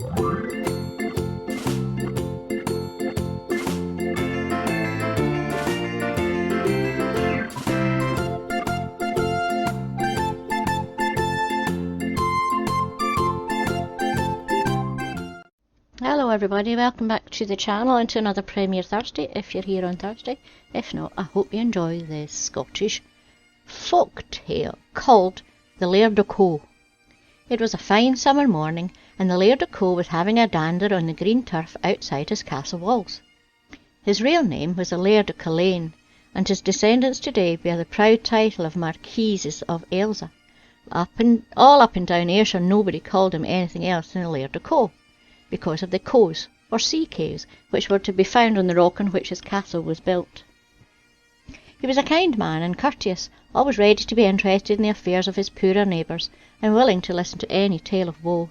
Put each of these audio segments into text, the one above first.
Hello everybody, welcome back to the channel and to another Premiere Thursday, if you're here on Thursday. If not, I hope you enjoy this Scottish folk tale called The Laird o' Co. It was a fine summer morning, and the Laird o' Co was having a dander on the green turf outside his castle walls. His real name was the Laird o' Culzean, and his descendants today bear the proud title of Marquises of Ailsa. All up and down Ayrshire nobody called him anything else than the Laird o' Co, because of the coes, or sea caves, which were to be found on the rock on which his castle was built. He was a kind man and courteous, always ready to be interested in the affairs of his poorer neighbours, and willing to listen to any tale of woe.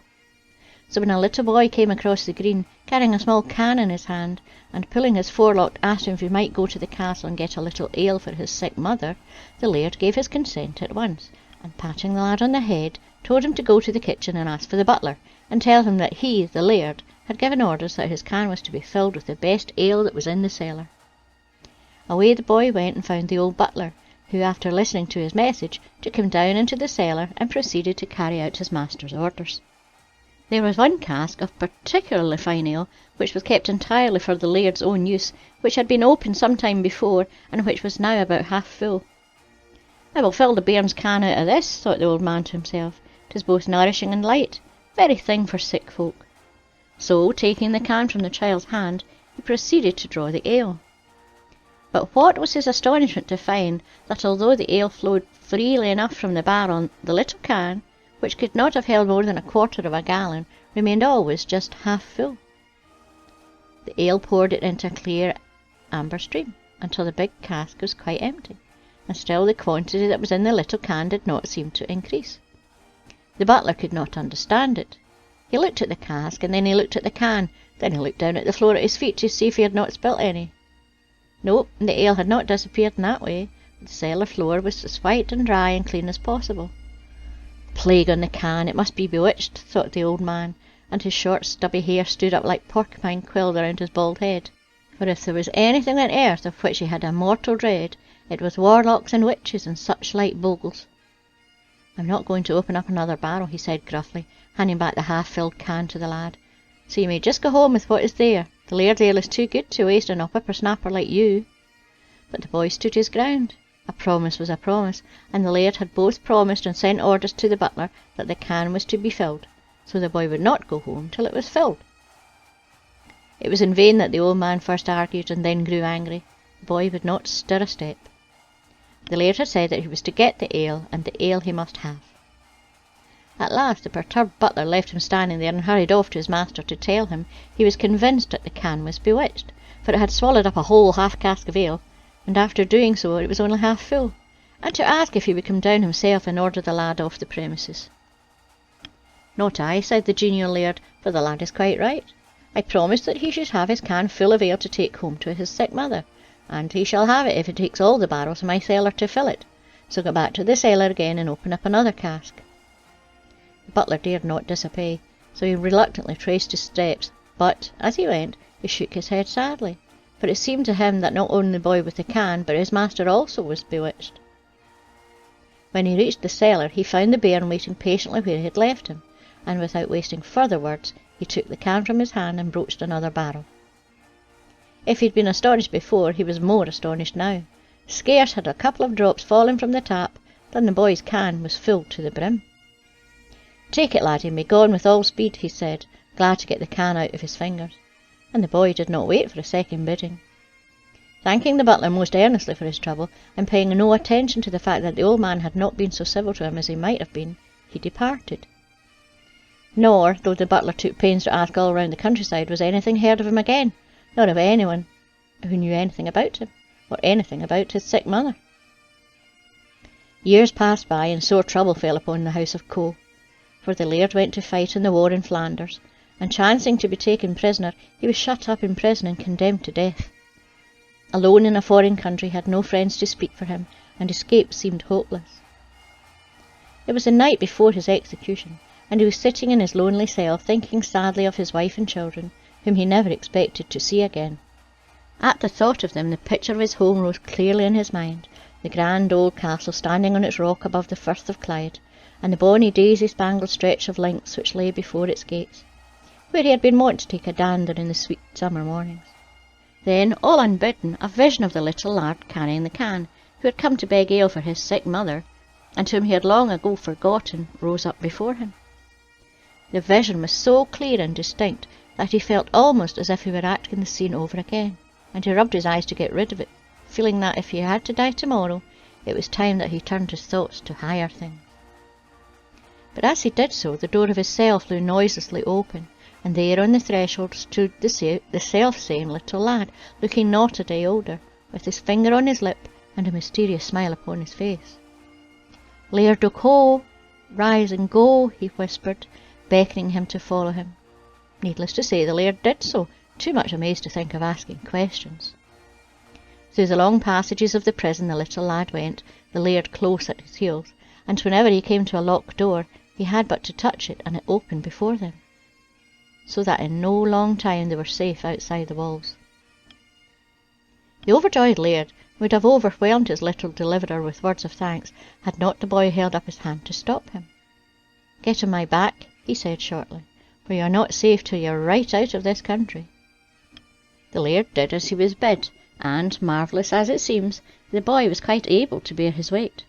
So when a little boy came across the green, carrying a small can in his hand, and pulling his forelock asked him if he might go to the castle and get a little ale for his sick mother, the laird gave his consent at once, and patting the lad on the head, told him to go to the kitchen and ask for the butler, and tell him that he, the laird, had given orders that his can was to be filled with the best ale that was in the cellar. Away the boy went and found the old butler, who, after listening to his message, took him down into the cellar and proceeded to carry out his master's orders. There was one cask of particularly fine ale, which was kept entirely for the laird's own use, which had been opened some time before, and which was now about half full. "I will fill the bairn's can out of this," thought the old man to himself. "'Tis both nourishing and light, very thing for sick folk." So, taking the can from the child's hand, he proceeded to draw the ale. But what was his astonishment to find that although the ale flowed freely enough from the barrel, the little can, which could not have held more than a quarter of a gallon, remained always just half full. The ale poured it into a clear amber stream, until the big cask was quite empty, and still the quantity that was in the little can did not seem to increase. The butler could not understand it. He looked at the cask, and then he looked at the can, then he looked down at the floor at his feet to see if he had not spilt any. No, the ale had not disappeared in that way. The cellar floor was as white and dry and clean as possible. "Plague on the can, it must be bewitched," thought the old man, and his short stubby hair stood up like porcupine quill around his bald head. For if there was anything on earth of which he had a mortal dread, it was warlocks and witches and such like bogles. "I'm not going to open up another barrel," he said gruffly, handing back the half-filled can to the lad. "So you may just go home with what is there. The laird's ale is too good to waste on a whippersnapper like you." But the boy stood his ground. A promise was a promise, and the laird had both promised and sent orders to the butler that the can was to be filled, so the boy would not go home till it was filled. It was in vain that the old man first argued and then grew angry. The boy would not stir a step. The laird had said that he was to get the ale, and the ale he must have. At last the perturbed butler left him standing there and hurried off to his master to tell him he was convinced that the can was bewitched, for it had swallowed up a whole half-cask of ale, and after doing so it was only half full, and to ask if he would come down himself and order the lad off the premises. "Not I," said the genial laird, "for the lad is quite right. I promised that he should have his can full of ale to take home to his sick mother, and he shall have it if it takes all the barrels in my cellar to fill it. So go back to the cellar again and open up another cask." The butler dared not disobey, so he reluctantly traced his steps, but, as he went, he shook his head sadly, for it seemed to him that not only the boy with the can, but his master also was bewitched. When he reached the cellar, he found the bairn waiting patiently where he had left him, and without wasting further words, he took the can from his hand and broached another barrel. If he had been astonished before, he was more astonished now. Scarce had a couple of drops fallen from the tap than the boy's can was filled to the brim. "Take it, laddie, and be gone with all speed," he said, glad to get the can out of his fingers, and the boy did not wait for a second bidding. Thanking the butler most earnestly for his trouble, and paying no attention to the fact that the old man had not been so civil to him as he might have been, he departed. Nor, though the butler took pains to ask all round the countryside, was anything heard of him again, nor of anyone who knew anything about him, or anything about his sick mother. Years passed by, and sore trouble fell upon the house of Co, for the laird went to fight in the war in Flanders, and chancing to be taken prisoner, he was shut up in prison and condemned to death. Alone in a foreign country, had no friends to speak for him, and escape seemed hopeless. It was the night before his execution, and he was sitting in his lonely cell thinking sadly of his wife and children, whom he never expected to see again. At the thought of them, the picture of his home rose clearly in his mind, the grand old castle standing on its rock above the Firth of Clyde, and the bonny daisy-spangled stretch of links which lay before its gates, where he had been wont to take a dander in the sweet summer mornings. Then, all unbidden, a vision of the little lad carrying the can, who had come to beg ale for his sick mother, and whom he had long ago forgotten, rose up before him. The vision was so clear and distinct that he felt almost as if he were acting the scene over again, and he rubbed his eyes to get rid of it, feeling that if he had to die tomorrow, it was time that he turned his thoughts to higher things. But as he did so, the door of his cell flew noiselessly open, and there on the threshold stood the self-same little lad, looking not a day older, with his finger on his lip and a mysterious smile upon his face. "Laird ho! Rise and go," he whispered, beckoning him to follow him. Needless to say, the Laird did so, too much amazed to think of asking questions. Through the long passages of the prison the little lad went, the Laird close at his heels, and whenever he came to a locked door, he had but to touch it, and it opened before them, so that in no long time they were safe outside the walls. The overjoyed Laird would have overwhelmed his little deliverer with words of thanks, had not the boy held up his hand to stop him. "Get on my back," he said shortly, "for you are not safe till you are right out of this country." The Laird did as he was bid, and, marvellous as it seems, the boy was quite able to bear his weight.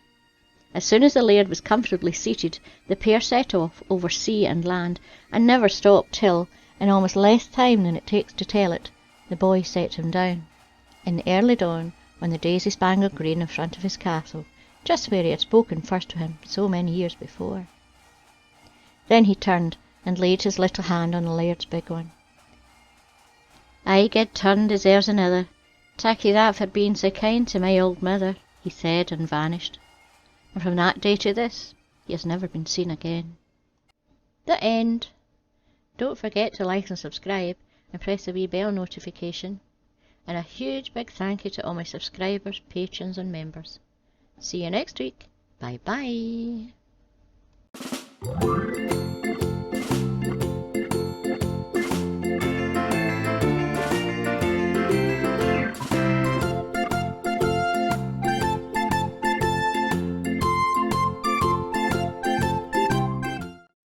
As soon as the Laird was comfortably seated, the pair set off over sea and land, and never stopped till, in almost less time than it takes to tell it, the boy set him down, in the early dawn, on the daisy-spangled green in front of his castle, just where he had spoken first to him so many years before. Then he turned and laid his little hand on the Laird's big one. "I get turned deserves another. Tacky that for being so kind to my old mother," he said, and vanished. And from that day to this, he has never been seen again. The end. Don't forget to like and subscribe, and press the wee bell notification. And a huge big thank you to all my subscribers, patrons and members. See you next week. Bye bye.